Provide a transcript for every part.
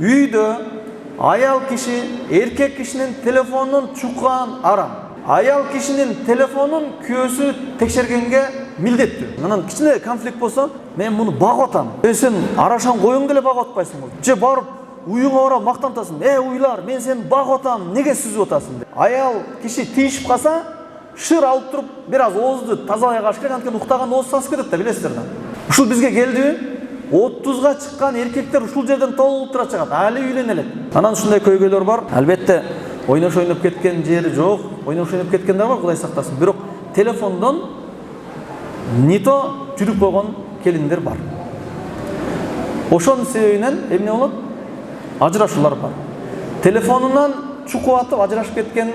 Үйдө аял киши эркек кишинин телефонун чуккан арам. Аял кишинин телефонун күйөөсү текшергенге милдеттүү. Анан кичине конфликт болсо, мен муну багып атам. Сен арашан коюң деле багып атпайсың. Же барып уюңа барып мактантасың. Уйлар, мен сени багып атам, неге сүзүп атасың деп. Аял киши тийишип калса, шыр алып туруп, бир аз оозду тазалай калыш керек, анткени уктаган ооз сасып кетет да, билесиздер да. Ушул бизге келди. 30га чыккан эркектер ушул жерден толуп тура чыгат. Али үйлөнө элек. Анан ушундай көйгөйлөр бар. Албетте ойнош ойноп кеткен жери жок. Ойнош ойноп кеткендер бар, Кудай сактасын. Бирок телефондон нито жүрүп койгон келиндер бар. Ошонун себебинен эмне болот? Ажырашуулар бар. Телефонунан чукуп атып ажырашып кеткен,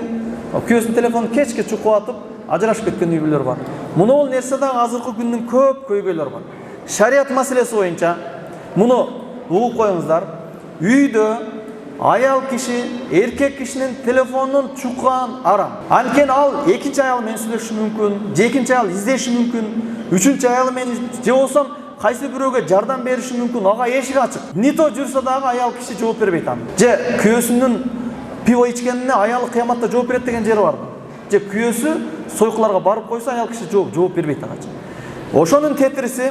күйөөсүнүн телефонун кечке чукуп атып ажырашып кеткен үй бүлөлөр бар. Муну бул нерсе дагы азыркы күндүн көп көйгөйлөрү бар. Шариат маселеси боюнча муну угуп коюңуздар. Үйдө аял киши эркек кишинин телефонун чуккан арам. Анткени ал экинчи аял менен сүйлөшүшү мүмкүн, же экинчи аял издеши мүмкүн, үчүнчү аял менен же болсом кайсы бирөөгө жардам бериши мүмкүн. Ага эшик ачык. Нито жүрсө дагы аял киши жооп бербейт аны. Же күйөөсүнүн пиво ичкенине аялы кыяматта жооп берет деген жери бар. Же күйөөсү сойкуларга барып койсо аял киши жооп бербейт ага. Ошонун тетириси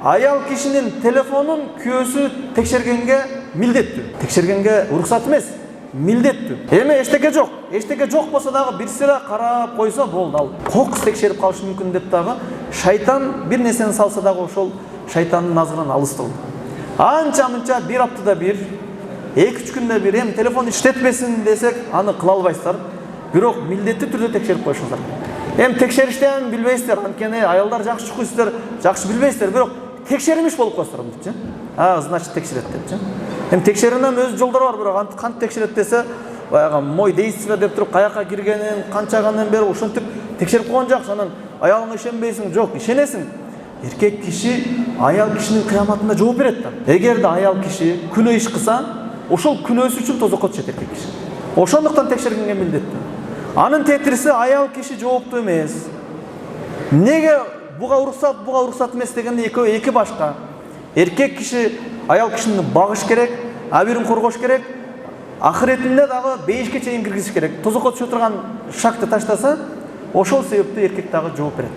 аял кишинин телефонун күйөөсү текшергенге милдеттүү. Текшергенге уруксат эмес, милдеттүү. Эми эчтеке жок. Эчтеке жок болсо дагы бирси эле карап койсо болду. Ал кокус текшерип калышы мүмкүн деп дагы шайтан бир нерсени салса дагы ошол шайтандын назарынан алыс болду. Анча-мынча бир аптада бир, 2-3 күндө бир эми телефон иштетпесин десек, аны кыла албайсыздар. Бирок милдеттүү түрдө текшерип коюшуңуздар. Эми текшериштен билбейсиздер, анткени аялдар жакшы чукуйсуздар, жакшы билбейсиздер, бирок текшерилmiş болуп коесуздар депчи. Значит текшерет депчи. Эми текшерүүнүн өз жолдору бар, бирок кантип текшерет десе, баягы мой действо деп туруп каяка киргенин, канчаганын бери ошентип текшерип койгон жок. Анан аялыңа ишенбейсиң, жок, ишенесиң. Эркек киши аял кишинин кыяматында жооп берет да. Эгерде аял киши күнөө иш кылса, ошол күнөөсү үчүн тозокко түшөт эркек киши. Ошондуктан текшергенге милдеттүү. Анын тетириси аял киши жооптуу эмес. Неге буга уруксат эмес дегенде экөө эки башка. Эркек киши аял кишини багыш керек, абийирин коргош керек, ахиретинде дагы бейишке чейин киргизиш керек. Тозокко түшө турган шакты таштаса, ошол себептүү эркек дагы жооп берет.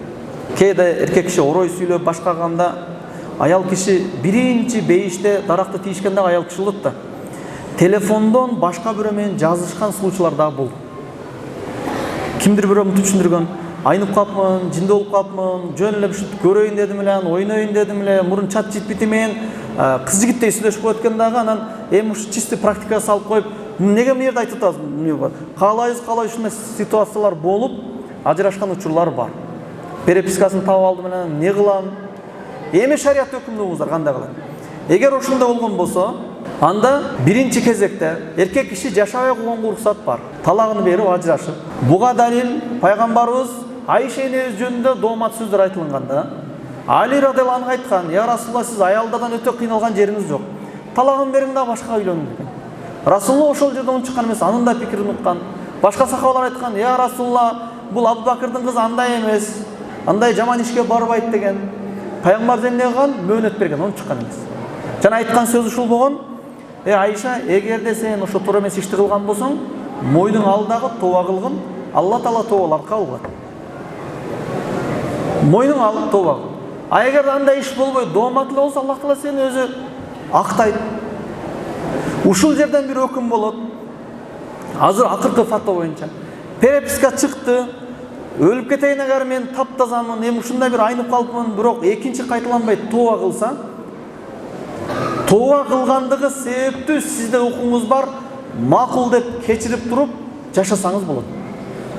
Кээде эркек киши орой сүйлөп башкаганда аял киши биринчи бейиште даракты тийишкенде аял киши болот да. Телефондон башка бирөө менен жазышкан случайлар дагы болду. Кимдир бирөө мынтип түшүндүргөн, айнып калыпмын, жинде болуп калыпмын, жөн эле ушинтип көрөйүн дедим эле, ойноюн дедим эле, мурун чат жипити менен кыз жигиттей сүйлөшүп коет экен дагы, анан эми ушу чисти практикага салып коюп, неге мына жерде айтып атасыз? Каалай ушундай ситуациялар болуп, ажырашкан учурлар бар. Перепискасын таап алдым эле, эмне кылам? Эми шарият өкүмдүңүздөр кандай кылат? Эгер ошондой болгон болсо, анда биринчи кезекте эркек киши жашабай койгонго уруксат бар. Талагын берип ажырашып. Буга далил пайгамбарыбыз Айша энебиз жөнүндө доомат сөздөр айтылган да. Али радыйаллаху анху айткан: "Я Расулулла, сиз аялдардан өтө кыйналган жериңиз жок. Талагын бериң да башка үйлөнүң" деген. Расулулла ошол жерде унчуккан эмес, анын да пикирин уккан. Башка сахабалар айткан: "Я Расулулла, бул Абу Бакырдын кызы андай эмес, андай жаман ишке барбайт" деген. Пайгамбар эмне кылган? Мөөнөт берген, унчуккан эмес. Жана айткан сөзү ушул болгон: Айша, эгерде сен ошо туура эмес ишти кылган болсоң, мойнуң алдагы тооба кылгын, Алла Таала тообаларды кабыл кылат. Мойнуң алып тооба кыл. А эгерде андай иш болбой, доомат эле болсо, Алла Таала сени өзү актайт. Ушул жерден бир өкүм болот. Азыр акыркы фатва боюнча переписка чыкты. Өлүп кетейин эгер мен таптазамын, эми ушундай бир айнып калыпмын, бирок экинчи кайталанбай тооба кылса, тооба кылгандыгы себептүү сизде укугуңуз бар, макул деп кечирип туруп жашасаңыз болот.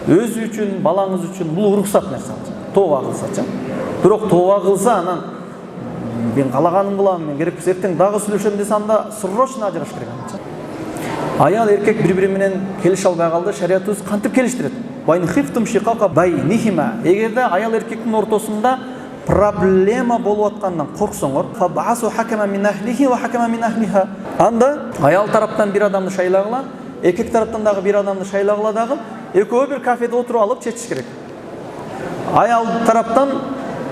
Өзү үчүн, балаңыз үчүн бул уруксат нерсе. Тооба кылсачы. Бирок тооба кылса, анан мен калаганым кылам, мен керек болсо эртең дагы сүйлөшөм десе, анда срочно ажыраш керек. Аял эркек бири-бири менен келише албай калды, шариятыбыз кантип келиштирет? Вайн хифтум шикака байнихима. Эгерде аял эркектин ортосунда проблема болуп аткандан корксоңор, фабасу хакама мин ахлихи ва хакама мин ахлиха. Анда аял тараптан бир адамды шайлагыла, эркек тараптан дагы бир адамды шайлагыла дагы, экөө бир кафеде отуруп алып чечиш керек. Аял тараптан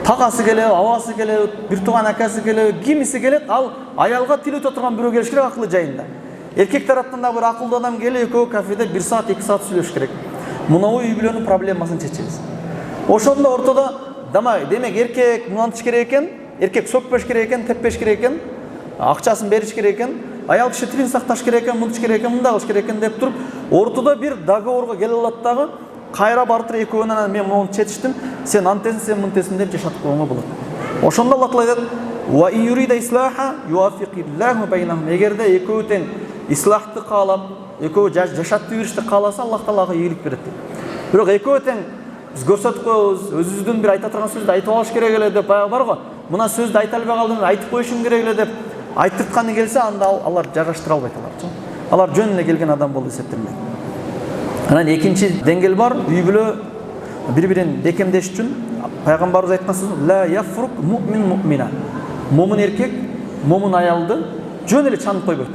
тагасы келет, абасы келет, бир тууган акасы келет, кимиси келет, ал аялга тилеп турган бирөө келиш керек акылы жайында. Эркек тараптан да бир акылдуу адам келип, экөө кафеде 1 саат, 2 саат сүйлөш керек. Мынау үй бүлөнүн проблемасын чечебиз. Ошондо ортодо демек эркек мынантыш керек экен, эркек сөкпеш керек экен, теппеш керек экен, акчасын бериш керек экен, аял киши тилин сакташ керек экен, мынтыш керек экен, мындай кылыш керек экен деп туруп, ортодо бир договорго келе алат дагы, кайра бартыр экөөнөн мен муну четиштим, сен антесиң, сен мынтесиң деп жашатып койгонго болот. Ошондо Аллах Таала айтат: "Ва ин юрида ислаха юафиқиллаху байнахум." Эгерде экөө тең ислахты каалап, экөө жашатып беришти кааласа, Аллах Таалага ийгилик берет. Бирок экөө тең биз көрсөтүп коебуз, өзүбүздүн бир айта турган сөздү айтып алыш керек эле деп баягы бар го. Мына сөздү айта албай калдым, айтып коюшум керек эле деп айтыртканы келсе, анда алар жараштыра албайт алар. Алар жөн эле келген адам болду эсептелмейт. Анан экинчи деңгээл бар, үй бүлө бири-бирин бекемдеш үчүн пайгамбарыбыз айткан сөз: "Ла яфрук муъмин муъмина." Момун эркек, момун аялды жөн эле чанып койбойт.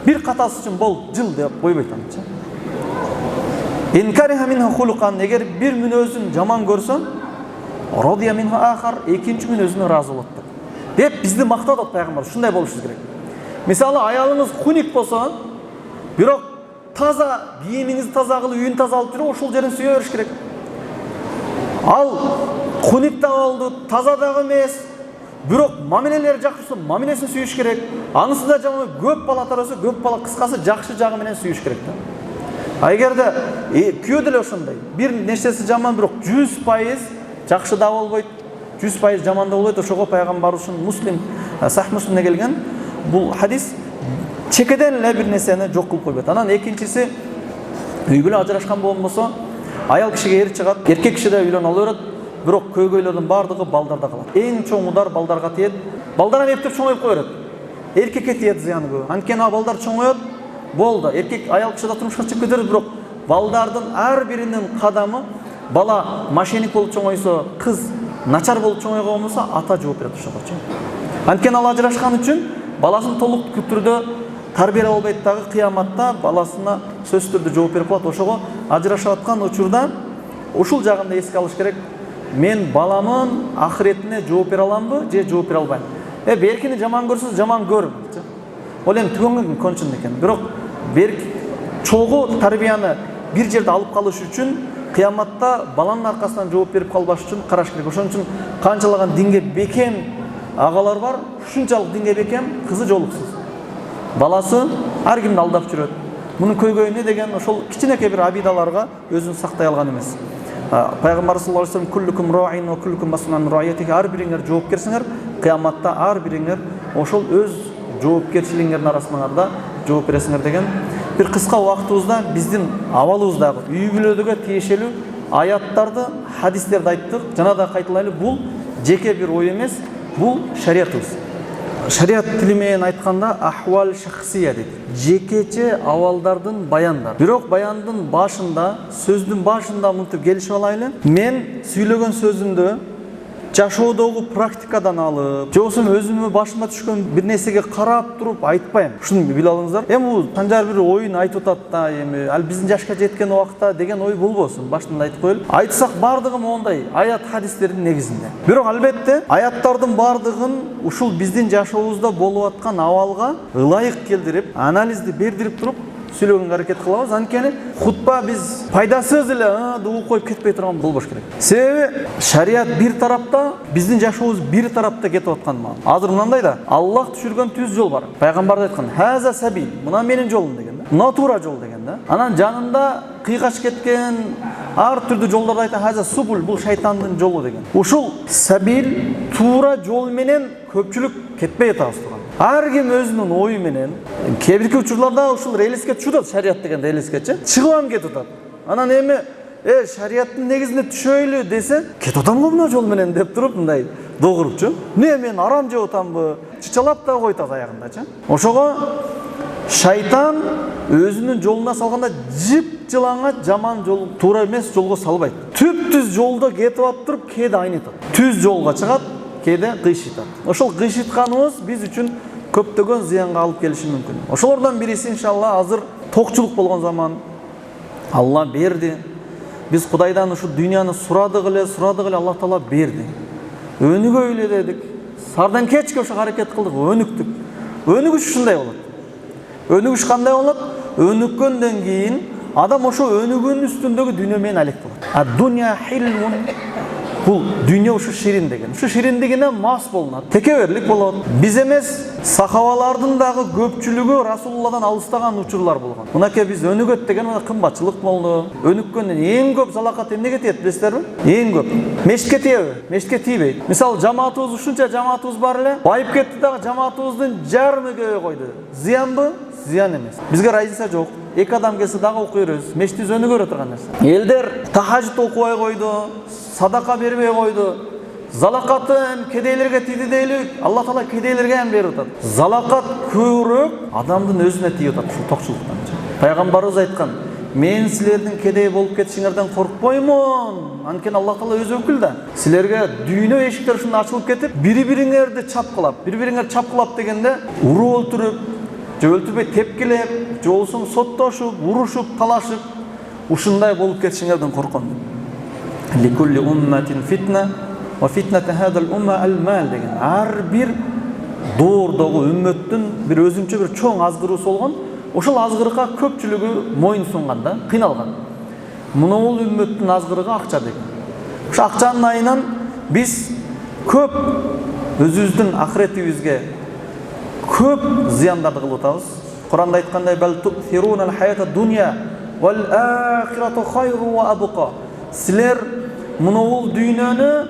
Бир катасы үчүн бол жыл деп койбойт анча. Инкариха минха хулукан, эгер бир мүнөзүн жаман көрсөң, радия минха ахар, экинчи мүнөзүнө ыраазы болот деп бизди мактадат пайгамбар. Ушундай болушубуз керек. Мисалы аялыңыз хуник болсо, бирок таза кийимиңизди таза кылып, үйүн таза алып жүрүп, ошол жерин сүйө бериш керек. Ал хуник да болду, таза дагы эмес, бирок мамилелери жакшы, мамилесин сүйүш керек. Анысы да жаман, көп бала тараса, көп бала, кыскасы жакшы жагы менен сүйүш керек да. А эгерде күйөө деле ошондой, бир нерсеси жаман, бирок 100% жакшы да болбойт, 100% жаман да болбойт. Ошого пайгамбарыбыз Муслим, Сах Муслимде келген бул хадис чекеден эле бир нерсени жок кылып койбойт. Анан экинчиси, үй бүлө ажырашкан болбосо, аял кишиге эр чыгат, эркек киши да үйлөнүп ала берет, бирок көйгөйлөрдүн бардыгы балдарда калат. Эң чоң удар балдарга тиет. Балдар эптеп чоңоюп кое берет. Эркекке тиет зыяны көп. Анткени балдар чоңоет, болду. Эркек аял киши да турмушка чыгып кетер, бирок балдардын ар биринин кадамы, бала мошенник болуп чоңойсо, кыз начар болуп чоңойгон болсо, ата жооп берет ошогочу. Анткени ал ажырашкан үчүн баласын толук түрдө тарбиялап албайт дагы, кыяматта баласына сөзсүз түрдө жооп берип калат. Ошого ажырашып аткан учурда ушул жагында эске алыш керек. Мен баламын ахиретине жооп бере аламбы, же жооп бере албайм. Беркини жаман көрсөз, жаман көр. Ол эми түгөнгө кончун экен. Бирок берки чогуу тарбияны бир жерде алып калыш үчүн кыяматта баланын аркасынан жооп берип калбаш үчүн караш керек. Ошон үчүн канчалаган динге бекем агалар бар, ушунчалык динге бекем, кызы жолуксуз. Баласы ар кимди алдап жүрөт. Мунун көйгөйүнө деген ошол кичинекей бир абидаларга өзүн сактай алган эмес. Пайгамбар саллаллаху алейхи вассалам: "Куллукум раин ва куллукум мас'улун раиятихи", ар бириңер жоопкерсиңер, кыяматта ар бириңер ошол өз жоопкерчилигиңердин арасында жооп бересиңер деген бир кыска убактыбызда биздин абалыбыздагы үй бүлөдөгө тиешелүү аяттарды, хадистерди айттык. Жана да кайталайлы, бул жеке бир ой эмес, бул шариятыбыз. Шарият тили менен айтканда ахвал шахсия дейт. Жекече абалдардын баяндары. Бирок баяндын башында, сөздүн башында мынтип келишип алайлы. Мен сүйлөгөн сөзүмдү жашоодогу практикадан алып, же болбосо өзүмө башыма түшкөн бир нерсеге карап туруп айтпайм. Ушуну биле алыңыздар. Эми бул Санжар бир оюн айтып атат да, эми ал биздин жашка жеткен убакта деген ой болбосун. Башында айтып коелу. Айтсак бардыгы мондай аят хадистердин негизинде. Бирок албетте аяттардын бардыгын ушул биздин жашообузда болуп аткан абалга ылайык келтирип, анализди бердирип туруп сүйлөгөнгө аракет кылабыз. Анткени хутба биз пайдасыз эле угуп коюп кетпей турган болбош керек. Себеби шарият бир тарапта, биздин жашообуз бир тарапта кетип аткан маал. Азыр мындай да, Аллах түшүргөн түз жол бар. Пайгамбар айткан: "Хаза сабил", мына менин жолум деген да. Мына туура жол деген да. Анан жанында кыйгач кеткен ар түрдүү жолдорду айта, хаза субул, бул шайтандын жолу деген. Ушул сабил, туура жол менен көпчүлүк кетпей атабыз турган. Ар ким өзүнүн ою менен, кээ бирки учурларда ушул релиске түшүп, шарият деген релискечи чыгып кетип атат. Анан эми шариаттын негизине түшөйлү десе, кетип атам го мына жол менен деп туруп мындай догурупчу. Мен арам жеп атамбы? Чычалап да койтат аягындачы. Ошого шайтан өзүнүн жолуна салганда жып-жылаңа жаман жол, туура эмес жолго салбайт. Түп-түз жолдо кетип ап туруп кээде айнытат. Түз жолго чыгат, кээде кыйшытат. Ошол кыйшытканыбыз биз үчүн көптөгөн зыянга алып келиши мүмкүн. Ошолордон бириси иншалла азыр токчулук болгон заман. Алла берди. Биз Кудайдан ушу дүйнөнү сурадык эле, Аллах Таала берди. Өнүгөйлү дедик. Сардан кечке ошо аракет кылдык, өнүктүк. Өнүгүш ушундай болот. Өнүгүш кандай болот? Өнүккөндөн кийин адам ошо өнүгүүнүн үстүндөгү дүйнө менен алек болот. А дуnya hilmun, бул дүйнө ушу ширин деген. Ушу шириндигине мас болунат. Текеберлик болот. Биз эмес, сахабалардын дагы көпчүлүгү Расулулладан алыстаган учурлар болгон. Мынакей биз өнүгөт деген кымбатчылык болду. Өнүккөндөн эң көп залакат эмнеге тиет билесиздерби? Эң көп. Мешитке тиеби? Мешитке тийбейт. Мисалы, жамаатыбыз ушунча жамаатыбыз бар эле, байып кетти дагы жамаатыбыздын жарымы кебей койду. Зыянбы? Зыян эмес. Бизге разница жок. Эки адам келсе дагы окуй беребиз. Мешитибиз өнүгө турган нерсе. Элдер тахажжуд окубай койду, садака бербей койду. Залакатын кедейлерге тиди дейлик. Алла Таала кедейлерге ham берип атат. Залакат көбүрөөк адамдын өзүнө тийип атат, ушул токчулуктан. Пайгамбарыбыз айткан: "Мен силердин кедей болуп кетишиңерден коркпоймун. Анткени Алла Таала өзү өкүл да. Силерге дүйнө эшиктери ушундай ачылып кетип, бири-бириңерди чапкылап, бири-бириңерди чапкылап дегенде, уруу өлтүрүп, же өлтүрбөй тепкилеп, же болбосо соттошуп, урушуп, талашып, ушундай болуп кетишиңерден корком." Ликулли умматин фитна ва фитнату хадал умма ал-мал деген. Ар бир доордогу үммөттүн бир өзүнчө бир чоң азгыруусу болгон. Ошол азгырыкка көпчүлүгү моюн сунган да, кыйналган. Мына бул үммөттүн азгырыгы акча деген. Ошо акчанын айынан биз көп өзүбүздүн ахиретибизге көп зыяндарды кылып атабыз. Куранда айткандай: "Бал ту'thiruna al-hayata ad-dunya wal akhiratu khayrun wa abqa." Силер мына бул дүйнөнү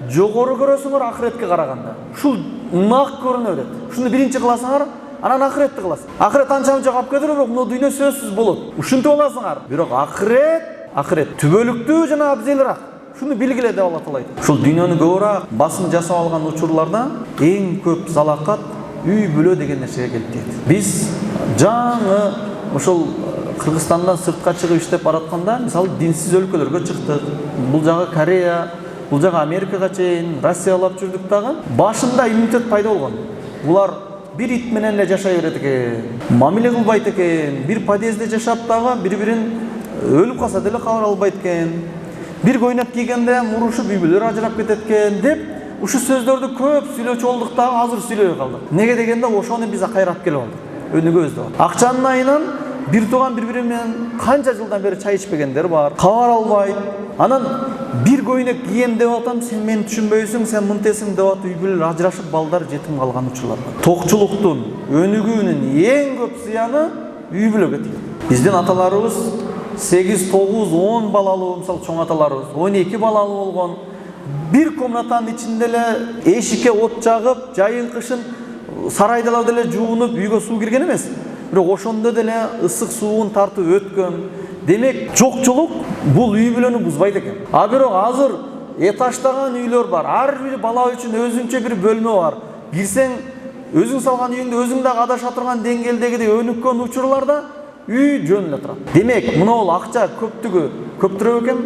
жогору көрөсүңөр ахиретке караганда. Ушул нак көрүнө берет. Ушуну биринчи кыласыңар, анан ахиретти кыласың. Ахирет анча-мынча калып кетер, бирок мына дүйнө сөзсүз болот. Ушинтип аласыңар. Бирок ахирет түбөлүктүү жана абзелирак. Шуну билгиле деп Алла Таала айтат. Ушул дүйнөнү көбүрөөк басым жасап алган учурларда эң көп залакат үй бүлө деген нерсеге келип тиет. Биз жаңы ошол Кыргызстандан сыртка чыгып иштеп баратканда, мисалы, динсиз өлкөлөргө чыктык. Бул жагы Корея, бул жагы Америкага чейин, Россиялап жүрдүк дагы. Башында иммунитет пайда болгон. Булар бир ит менен эле жашай берет экен, мамиле кылбайт экен, бир подъездде жашап дагы бири-бирин өлүп калса деле кабар албайт экен. Бир көйнөк кийгенде урушуп үй бүлөлөр ажырап кетет экен деп, ушу сөздөрдү көп сүйлөчү болдук дагы, азыр сүйлөбөй калдык. Неге дегенде ошону биз кайрап келип алдык. Өнүгөбүз деп. Акчанын айынан бир тууган бири-бири менен канча жылдан бери чай ичпегендер бар, кабар албайт. Анан бир көйнөк кийем деп атам, сен мени түшүнбөйсүң, сен мынтесиң деп атып үй бүлөлөр ажырашып, балдар жетим калган учурлар бар. Токчулуктун, өнүгүүнүн эң көп зыяны үй бүлөгө тийет. Биздин аталарыбыз 8, 9, 10 балалуу, мисалы чоң аталарыбыз 12 балалуу болгон. Бир комнатанын ичинде эле эшикке от жагып, жайын кышын сарайдалар деле жуунуп, үйгө суу кирген эмес. Бирок ошондо деле ысык суун тартып өткөн. Демек, жокчулук бул үй бүлөнү бузбайт экен. А бирок азыр этаждаган үйлөр бар. Ар бир бала үчүн өзүнчө бир бөлмө бар. Кирсең, өзүң салган үйүңдө өзүң дагы адаша турган деңгээлдеги өнүккөн учурларда үй жөн эле турат. Демек, мына бул акча көптүрөбү экен?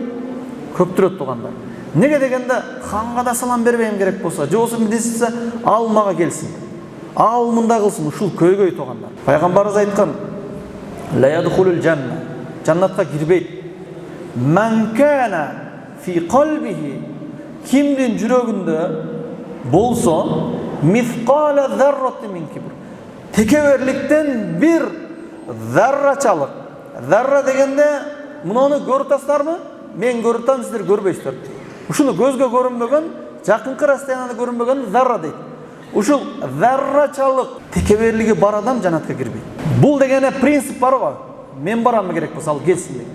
Көптүрөт туугандар. Неге дегенде, ханга да салам бербейм керек болсо, же болсо милдетсе ал мага келсин. Ал мында кылсын, ушул көйгөй туугандар. Пайгамбарыбыз айткан: "Ла ядхулул жанна", жаннатка кирбейт. "Ман кана фи қалбихи", кимдин жүрөгүндө болсо, мисқала заррати мин кибр, текеберликтен бир заррачалык. Зарра дегенде, муну көрүп атасыздарбы? Мен көрүп атам, сиздер көрбөйсүздөр. Ушуну көзгө көрүнбөгөн, жакынкы расстоянияда көрүнбөгөн зарра дейт. Ушул заррачалык текеберлиги бар адам жанатка кирбейт. Бул дегене принцип бар го. Мен барам керек болсо ал келсин дейт.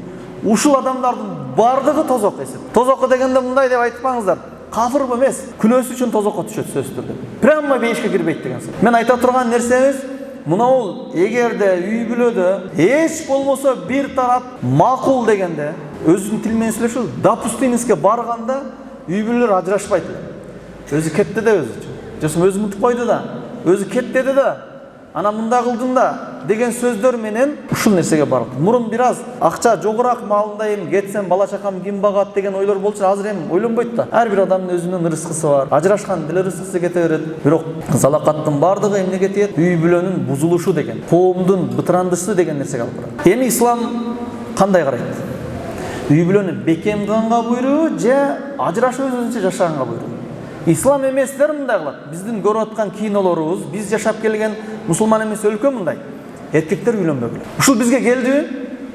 Ушул адамдардын бардыгы тозок эсеп. Тозокко дегенде мындай деп айтпаңыздар. Кафырбы эмес, күнөөсү үчүн тозокко түшөт сөзсүз түрдө. Прямо бейишке кирбейт деген сөз. Мен айта турган нерсебиз, мына бул эгерде үй бүлөдө эч болбосо бир тарап макул дегенде, өзүнүн тил менен сүйлөшүп, допустимиске барганда үй бүлөлөр ажырашпайт. Өзү кетти да өзүчү. Жосум өзү мынтип койду да, өзү кет деди да, ана мында кылдым да деген сөздөр менен ушул нерсеге барып. Мурун бир аз акча жогураак маалындайм, кетсем бала чакам ким багат деген ойлор болчу, азыр эми ойлонбойт да. Ар бир адамдын өзүнүн рызкысы бар. Ажырашкан деле рызкысы кете берет. Бирок залакаттын бардыгы эмнеге тиет? Үй бүлөнүн бузулушу деген, коомдун бытырандышы деген нерсеге алып барат. Эми ислам кандай карайт? Үй бүлөнү бекем кылганга буйругу же ажырашып өзүнчө жашаганга буйругу? Ислам эместер мындай кылат. Биздин көрүп аткан кинолорубуз, биз жашап келген мусулман эмес өлкө мындай. эркектер үйлөнбөгүлө. Ушул бизге келди.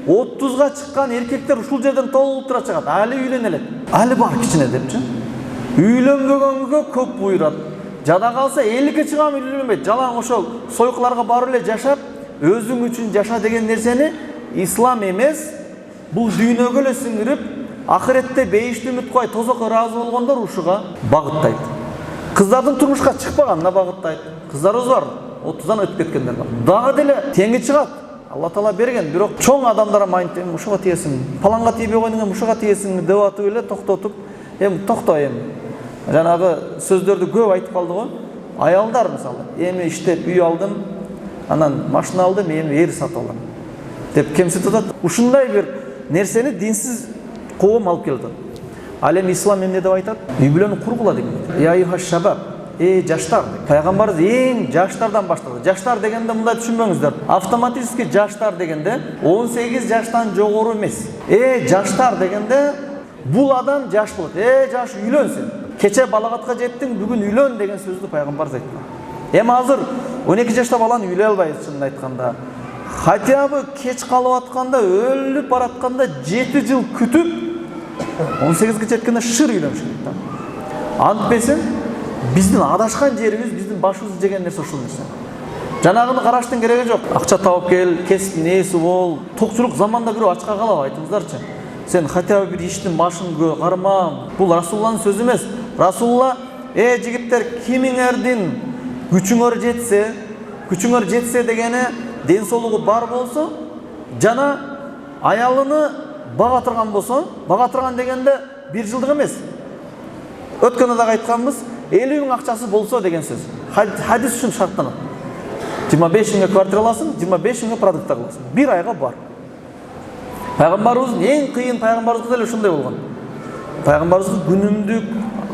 30га чыккан эркектер ушул жерден толуп тура чыгат. Али үйлөнө элек. Али бар кичине депчи. Үйлөнбөгөнгө көп буйрат. Жада калса 50ге чыгам үйлөнбөйт. Жалаң ошол сойкуларга барып эле жашап, өзүң үчүн жаша деген нерсени ислам эмес, бул дүйнөгө эле сиңирип, ахиретте бейишти үмүт кой, тозокко ыраазы болгондор ушуга багыттайт. Кыздардын турмушка чыкпаганына багыттайт. Кыздарыбыз бар, 30дан өтүп кеткендер бар. Дагы деле теңи чыгат. Алла Таала берген, бирок чоң адамдар майнтем ушуга тиесиң, паланга тийбей койдуң, ушуга тиесиң деп атып эле токтотуп, токто жанагы сөздөрдү көп айтып калды го. Аялдар мисалы, иштеп үй алдым, анан машина алдым, эр сатып алам деп кемситип атат. Ушундай бир нерсени динсиз коом алып келет. Ал эми ислам эмне деп айтат? Үй бүлөнү кургула деген. Я айюха шабаб, жаштар. Пайгамбарыбыз эң жаштардан баштады. Жаштар дегенде мындай түшүнбөңүздөр. Автоматически жаштар дегенде 18 жаштан жогору эмес. Жаштар дегенде бул адам жаш болот. Жаш үйлөнсүн. Кече балагатка жеттиң, бүгүн үйлөн деген сөздү пайгамбарыбыз айтты. Эми азыр 12 жашта баланы үйлөй албайбыз чынын айтканда. Хотя бы кеч калып атканда, өлүп баратканда 7 жыл күтүп 18ге жеткенде шыр үйлөнүш керек. Антпесин биздин адашкан жерибиз, биздин башыбыз жеген нерсе ушул нерсе. Жанагыны караштын кереги жок. Акча тауып кел, кесип нээси бол. Токчулук заманда бирөө ачка калабы, айтыңыздарчы. Сен хотя бы бир иштин башын карма. Бул Расулулланын сөзү эмес. Расулулла, жигиттер, кимиңердин күчүңөр жетсе дегени ден соолугу бар болсо, жана аялыны бага турган болсо, бага турган дегенде 1 жылдык эмес. Өткөндө дагы айтканбыз, 50 миң акчасы болсо деген сөз. Хадис үчүн шарттанат. 25 миңге квартира аласың, 25 миңге продукт аласың. 1 айга бар. Пайгамбарыбыздын эң кыйын пайгамбарыбызга деле ушундай болгон. Пайгамбарыбызга күнүмдүк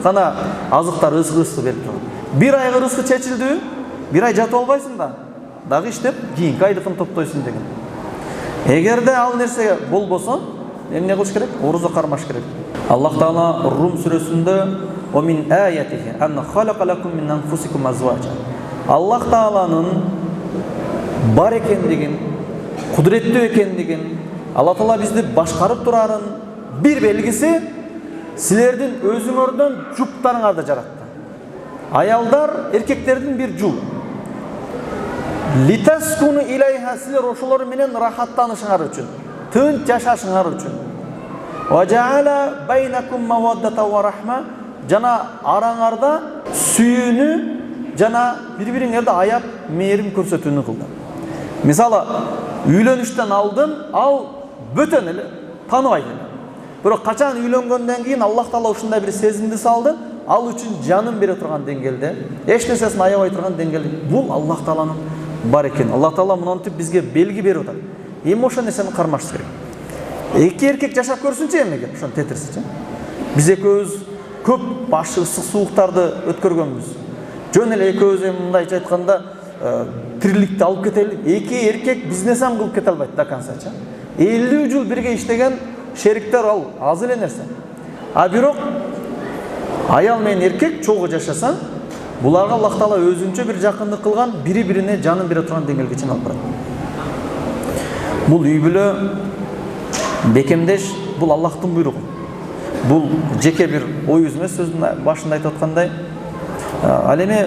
гана азыктар ысгы берип турган. 1 айга рызкы чечилди, 1 ай жатып албайсың да, дагы иштеп, кийинки айдыкын топтойсуң деген. Эгерде ал нерсе болбосо, эмне кылыш керек? Оруза кармаш керек. Аллах Таала Рум сүрөсүндө "Ва мин аятихи ан халака лакум мин анфусикум азважа". Аллах Тааланын бар экендигин, кудуреттүү экендигин, Алла Таала бизди башкарып турарын бир белгиси силердин өзүңөрдөн жуптарыңарды жаратты. Аялдар эркектердин бир жул. Литаскуну илайха, силер ошолор менен рахаттанышыңар үчүн, тынч жашашыңар үчүн. Ва жаала байнакум маваддата ва рахма, жана араңарда сүйүүнү жана бири-бириңерди аяп, мээрим көрсөтүүнү кылды. Мисалы, үйлөнүштөн алдын ал бөтөн эле тааныбайт эле. Бирок качан үйлөнгөндөн кийин Аллах Таала ушундай бир сезимди салды, ал үчүн жанын бере турган деңгээлде, эч нерсесин аябай турган деңгээлде. Бул Аллах Тааланын бар экен. Аллах Таала мынтип бизге белги берип атат. Эми ошол нерсени кармаш керек. Эки эркек жашап көрсүнчү эмеге, ошону тетирсичи. Биз экөөбүз көп башы ысык сууктарды өткөргөнбүз. Жөн эле экөөбүз мындайча айтканда тириликти алып кетели. Эки эркек бизнесам кылып кете албайт до концачы. 50 жыл бирге иштеген шериктер ал аз эле нерсе. А бирок аял менен эркек чогуу жашаса, буларга Аллах Таала өзүнчө бир жакындык кылган, бири-бирине жанын бере турган деңгээлге чейин алып барат. Бул үй бүлө бекемдеш, бул Аллахтын буйругу. Бул жеке бир оюбуз эмес, сөздүн башында айтып аткандай. Ал эми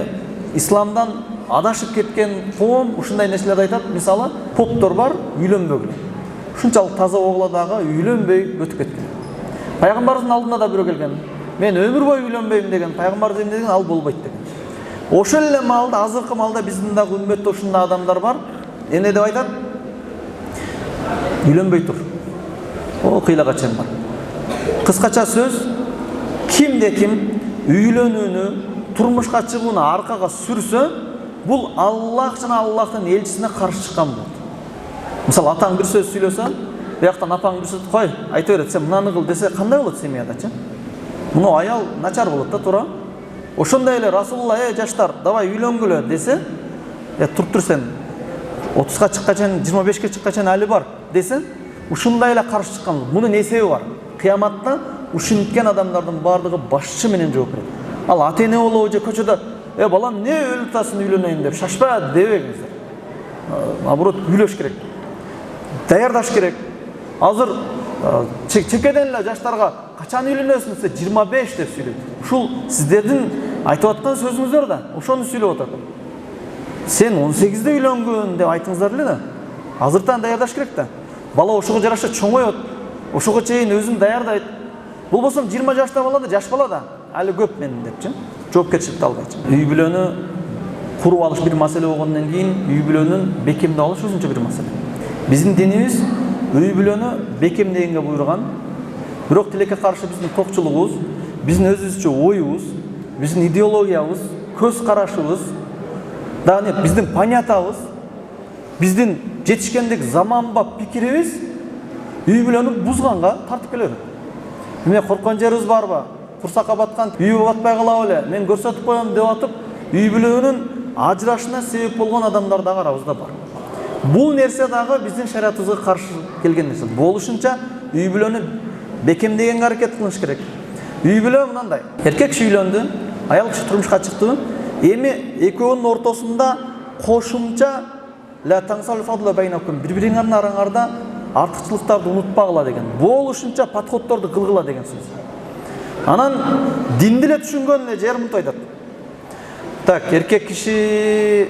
исламдан адашып кеткен коом ушундай нерселерди айтат. Мисалы, поптор бар, үйлөнбөгүлө. Ушунчалык таза болгула дагы үйлөнбөй өтүп кеткен. Пайгамбарыбыздын алдына да бирөө келген. Мен өмүр бою үйлөнбөйм деген, пайгамбарыбыз эмне деген, ал болбойт деген. Ошол эле маалда, азыркы маалда биздин дагы үммөттө ушундай адамдар бар. Эмне деп айтат? Үйлөнбөй тур. Кыйлага чейин бар. Кыскача сөз, кимде ким үйлөнүүнү, турмушка чыгууну аркага сүрсө, бул Аллах жана Аллахтын элчисине каршы чыккан болот. Мисалы, атаң бир сөз сүйлөсө, бияктан апаң бир сөз кой, айта берет, сен мынаны кыл десе, кандай болот семьядачы? Муну аял начар болот да, туура. Ошондой эле Расулулла, жаштар, давай үйлөнгүлө десе, туруп тур сен 30га чыккача, 25ке чыккача али бар десе, ушундай эле каршы чыккан. Мунун эсеби бар. Кыяматта ушинткен адамдардын баардыгы башчы менен жооп берет. Ал ата-эне болобу же көчөдө, балам эмне өлүп атасың үйлөнөйүн деп шашпа дебеңиздер. наоборот үйлөш керек, даярдаш керек. Азыр чекеден эле жаштарга качан үйлөнөсүң десе 25 деп сүйлөйт. Ушул сиздердин айтып аткан сөзүңүздөр да ошону сүйлөп атат. Сен 18-де үйлөнгөн деп айтыңыздар эле да. Азыртан даярдаш керек да. Бала ошого жараша чоңойот, ошого чейин өзүн даярдайт. Болбосо 20 жашта бала да, жаш бала да, али көп мен депчи. Жоопкерчиликти албайчы. Үй бүлөнү куруп алыш бир маселе болгондон кийин үй бүлөнүн бекемдеп алыш өзүнчө бир маселе. Биздин динибиз үй бүлөнү бекемдегенге буйруган. Бирок тилекке каршы биздин токчулугубуз, биздин өзүбүзчө оюбуз, биздин идеологиябыз, көз карашыбыз, дагы биздин понятиябыз, биздин жетишкендик заманбап пикирибиз үй бүлөнү бузганга тартып келет. Эмне корккон жерибиз барбы? Курсакка баткан үйгө батпай калабы эле? Мен көрсөтүп коем деп атып, үй бүлөнүн ажырашына себеп болгон адамдар дагы арабызда бар. Бул нерсе дагы биздин шариятыбызга каршы келген нерсе. Болушунча үй бүлөнү бекемдегенге аракет кылыш керек. Үй бүлө мындай. Эркек киши үйлөндү, аял киши турмушка чыкты. Эми экөөнүн ортосунда кошумча ла таңсал фадла байнакум, бири-бириңердин араңарда артыкчылыктарды унутпагыла деген. Болушунча подходторду кылгыла деген сөз. Анан динди эле түшүнгөн эле жер мынтип айтат. Так, эркек киши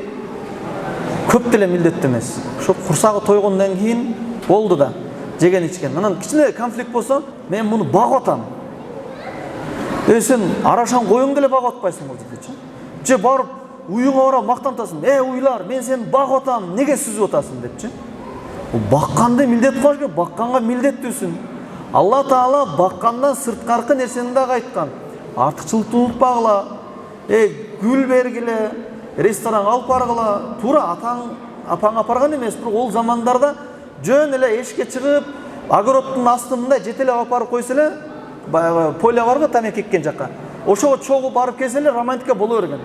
көп деле милдеттүү эмес. Ошо курсагы тойгондон кийин болду да, жеген ичкен. Анан кичине конфликт болсо, мен муну багып атам. Сен арашан коюң деле багып атпайсың болду дечи. Же барып уюңа барып мактантасың. Уйлар, мен сени багып атам, неге сүзүп атасың депчи. Бакканды милдет кылыш керек, бакканга милдеттүүсүң. Алла Таала баккандан сырткаркы нерсени дагы айткан. Артыкчылыкты унутпагыла, гүл бергиле, ресторанга алып баргыла. Туура атаң, апаң апарган эмес, бирок ол замандарда жөн эле эшикке чыгып, огороддун астында жетелеп апарып койсо эле, баягы поля барбы тамек эккен жакка. Ошого чогуу барып келсе эле романтика боло берген.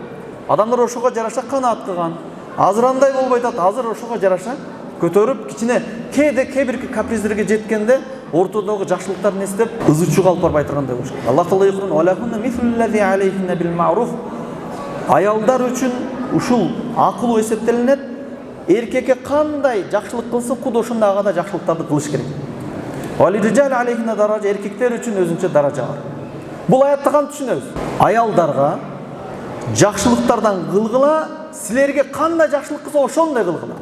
Адамдар ошого жараша канаат кылган. Азыр андай болбой атат, азыр ошого жараша көтөрүп, кичине кээ бир каприздерге жеткенде ортодогу жакшылыктарын эстеп, ызычуу калып барбай тургандай болуш керек. Аллах Таала айткан: "Валакунна мислуллази алейхинна бил ма'руф". Аялдар үчүн ушул акылуу эсептелинет. Эркекке кандай жакшылык кылса, куд ошондагы да жакшылыктарды кылыш керек. Валириджал алейхинна даража, эркектер үчүн өзүнчө даража бар. Бул аятты кантип түшүнөбүз? Аялдарга жакшылыктардан кылгыла, силерге кандай жакшылык кылса ошондой кылгыла.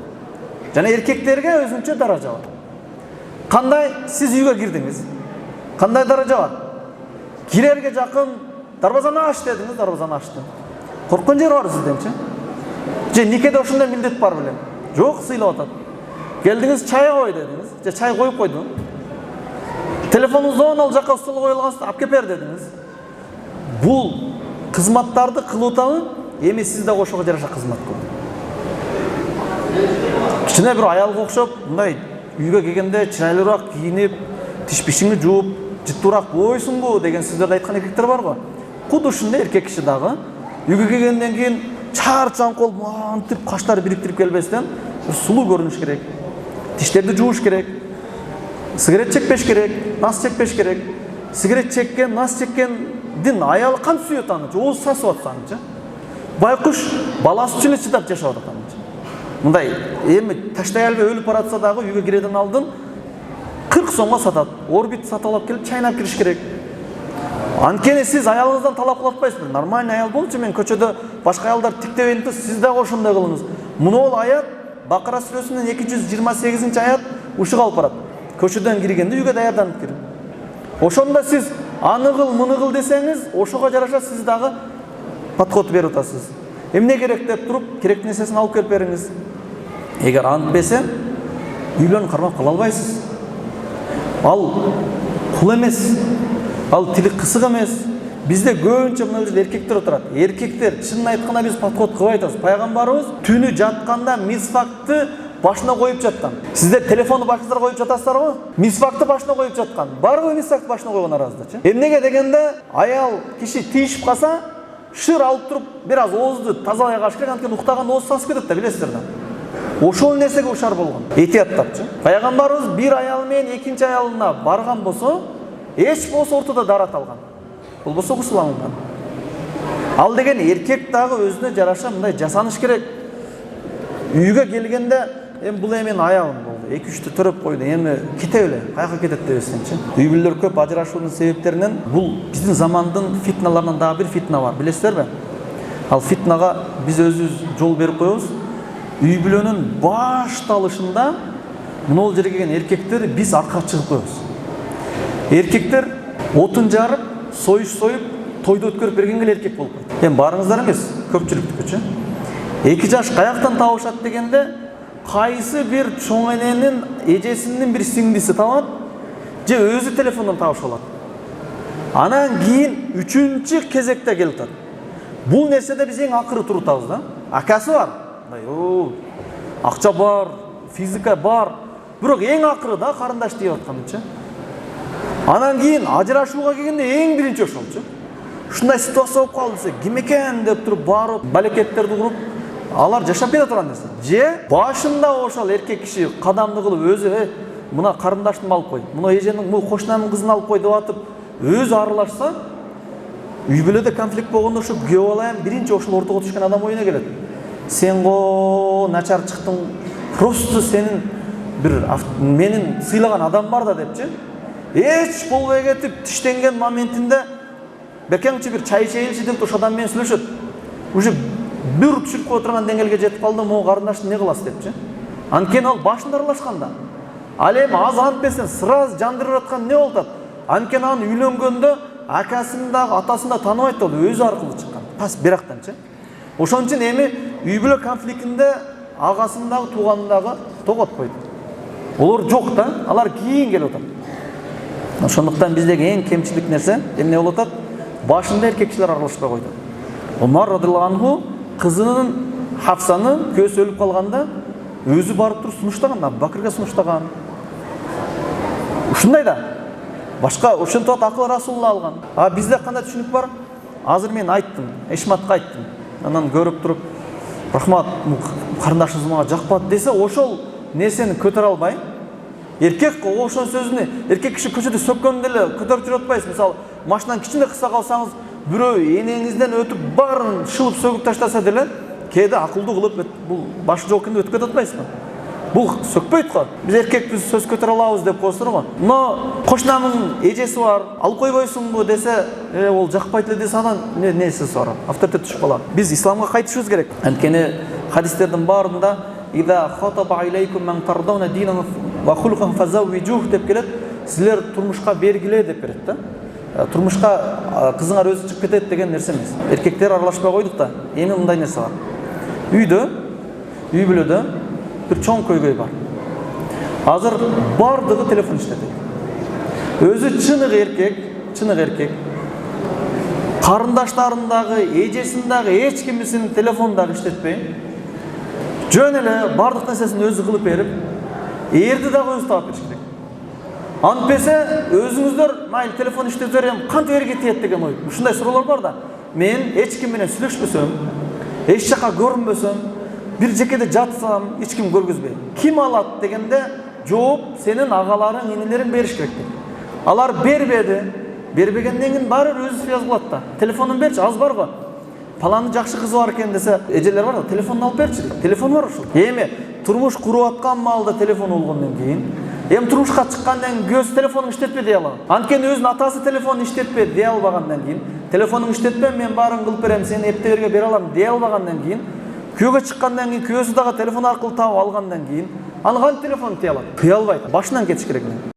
Жана эркектерге өзүнчө даража бар. Кандай сиз үйгө кирдиңиз? Кандай даража бар? Кирерге жакын дарбазаны аш дедиңиз, дарбазаны ачты. Корккон жер бар сизденчи? Же никеде ошондой милдет бар белем? Жок, сыйлап атат. Келдиңиз, чай кой дедиңиз. Же чай коюп койду. Телефонуңузду ал жакка столго коюлган, алып кеп бер дедиңиз. Бул кызматтарды кылып атабы? Эми сиз да ошого жараша кызмат кылыңыз. Кичине бир аялга окшоп, мындай үйгө келгенде чырайлуураак кийинип, тиш бишиңди жууп, жыттуураак бойсуңбу деген сөздөрдү айткан эркектер барбы? Куд ушундай эркек киши дагы үйгө келгенден кийин чарчаңкы болуп, мантип каштары бириктирип келбестен сулуу көрүнүш керек. Тиштерди жууш керек. Сигарет чекпеш керек, нас чекпеш керек. Сигарет чеккен, нас чеккендин аялы кантип сүйөт аны? Ооз сасып атсаңчы. Байкуш баласы үчүн эле чыдап жашап атат аны. Мындай эми таштай албай өлүп баратса дагы үйгө киреден алдын 40 сомго сатат. Орбит сатып алып келип чайнап кириш керек. Анткени сиз аялыңыздан талап кылып атпайсызбы? Нормальный аял болчу, мен көчөдө башка аялдар тиктебейин деп, сиз дагы ошондой кылыңыз. Муну аят Бакара сүрөсүнүн 228-аят ушуга алып барат. Көчөдөн киргенде үйгө даярданып кир. Ошондо сиз аны кыл, муну кыл десеңиз, ошого жараша сиз дагы подход берип атасыз. Эмне керек деп туруп, керектүү нерсесин алып келип бериңиз. Эгер антпесе, үйлөнүп кармап кала албайсыз. Ал кул эмес, ал тили кысык эмес. Бизде көбүнчө мына жерде эркектер отурат. Эркектер чынын айтканда биз подход кылбай атабыз. Пайгамбарыбыз түнү жатканда мисвакты башына коюп жаткан. Сиздер телефонду башыңызга коюп жатасыздарбы? Мисвакты башына коюп жаткан. Барбы мисвакты башына койгон арасындачы? Эмнеге дегенде, аял киши тийишип калса, шыр алып туруп, бир аз оозду тазалай калыш керек, анткени уктаганда ооз сасып кетет да, билесиздер да. Ошол нерсеге ушар болгон. Этияттапчы. Пайгамбарыбыз бир аял менен экинчи аялына барган болсо, эч болсо ортодо дарат алган. Болбосо гусул алынган. Ал деген эркек дагы өзүнө жараша мындай жасаныш керек. Үйгө келгенде эми бул эми менин аялым болду. 2-3 төрөп койду. Эми кете беле, каяка кетет дебесинчи. Үй бүлөлөр көп ажырашуунун себептеринен бул биздин замандын фитналарынан дагы бир фитна бар. Билесиздерби? Ал фитнага биз өзүбүз жол берип коебуз. Үй бүлөнүн башталышында мына жерге келген эркектер биз артка чыгып коебуз. Эркектер отун жарып, союш союп, тойду өткөрүп бергенге эле эркек болуп койт. Эми барыңыздар эмес, көпчүлүктүкүчү. 2 жаш каяктан табышат дегенде, кайсы бир чоң эненин эжесинин бир сиңдиси табат, же өзү телефондон табышып алат. Анан кийин 3-чү кезекте келип атат. Бул нерседе биз эң акыры туруп атабыз да. Акасы бар. Акча бар, физика бар. Бирок эң акыры да карындаш деп атканчы. Анан кийин ажырашууга келгенде эң биринчи ошолчу. Ушундай ситуация болуп калды десе, ким экен деп туруп барып, балекеттерди куруп, алар жашап кете турган нерсе. Же башында ошол эркек киши кадамды кылып өзү, мына карындаштым алып кой, мына эженин, мына кошунамдын кызын алып кой деп атып, өзү аралашса, үй бүлөдө конфликт болгондо ушу күйөө балайым биринчи ошол ортого түшкөн адам оюна келет. Сен го начар чыктың, просто сенин бир менин сыйлаган адам бар да депчи. Эч болбой кетип тиштенген моментинде бекеңчи бир чай ичейинчи деп ошол адам менен сүйлөшөт. Уже бир түшүрүп отурган деңгээлге жетип калды, могу карындашты не кыласыз депчи. Анткени ал башында аралашканда. Ал эми аз антпесен сразу жандырып аткан не болуп атат? Анткени аны үйлөнгөндө акасын да, атасын да тааныбайт да, өзү аркылуу чыккан. Пас бирактанчы. Ошон үчүн эми үй бүлө конфликтинде агасын дагы, тууганын дагы тоготпойт. Олар жок да, алар кийин келип атат. Ошондуктан биздеги эң кемчилик нерсе эмне болуп атат? Башында эркекчилер аралашпай койду. Умар радыйаллаху анху кызынын Хафсаны күйөөсү өлүп калганда өзү барып туруп сунуштаган, Абу Бакырга сунуштаган. Ушундай да. Башка ошентип акыл Расулулла алган. А бизде кандай түшүнүк бар? Азыр мен айттым, Эшматка айттым. Анан көрүп туруп, рахмат, карындашыңыз мага жакпады десе, ошол нерсени көтөрө албай, эркек ошол сөзүнү эркек киши көчөдө сөккөндө эле көтөрүп жүрүп атпайсыз. Мисалы, машинанын кичине кыса калсаңыз, бирөө энеңизден өтүп баарын шылып сөгүп таштаса деле, кээде акылдуу кылып бул башы жок экен деп өтүп кетип атпайсызбы? Бул сөкпөйт го. Биз эркекпиз, сөз көтөрө алабыз деп коесуз го. Но кошунамдын эжеси бар, алып койбойсуңбу десе, ол жакпайт эле десе, анан несі сорап, авторитет түшүп калат. Биз исламга кайтышыбыз керек. Анткени хадистердин баарында «Иза хатаба илейкум ман тардауна динан ва хулкан фазаввижух» деп келет. Силер турмушка бергиле деп берет да. Турмушка кызыңар өзү чыгып кетет деген нерсе эмес. Эркектер аралашпай койдук да. Эми мындай нерсе бар. Үйдө, үй бүлөдө бир чоң көйгөй бар. Азыр бардыгы телефон иштетет. Өзү чынык эркек. Карындаштарындагы, эжесиндагы эч кимисин телефон дагы иштетпей, жөн эле бардык нерсесин өзү кылып берип, эрди дагы өзү таап бериш керек. Антпесе өзүңүздөр майыл телефон иштетип берем, кантип эрге тиет деген ой. Ушундай суроолор бар да. Мен эч ким менен сүйлөшпөсөм, эч жака көрүнбөсөм, бир жекеде жатсам, эч ким көргөзбөй. Ким алат дегенде жооп сенин агаларың, инилериң бериш керек деп. Алар бербеди. Бербегенден кийин баары өзү связь кылат да. Телефонун берчи, аз бар го. Паланын жакшы кызы бар экен десе, эжелер бар да, телефонун алып берчи дейт. Телефон бар ушул. Эми турмуш куруп аткан маалда телефон болгондон кийин, эми турмушка чыккандан кийин көз телефонун иштетпе дей алам. Анткени өзүнүн атасы телефонун иштетпе дей албагандан кийин, телефонун иштетпе, мен баарын кылып берем, сени эптеберге бере алам дей албагандан кийин, күйөөгө чыккандан кийин күйөөсү дагы телефон аркылуу таап алгандан кийин, аны кантип телефон тие алат? Тые албайт. Башынан кетиш керек.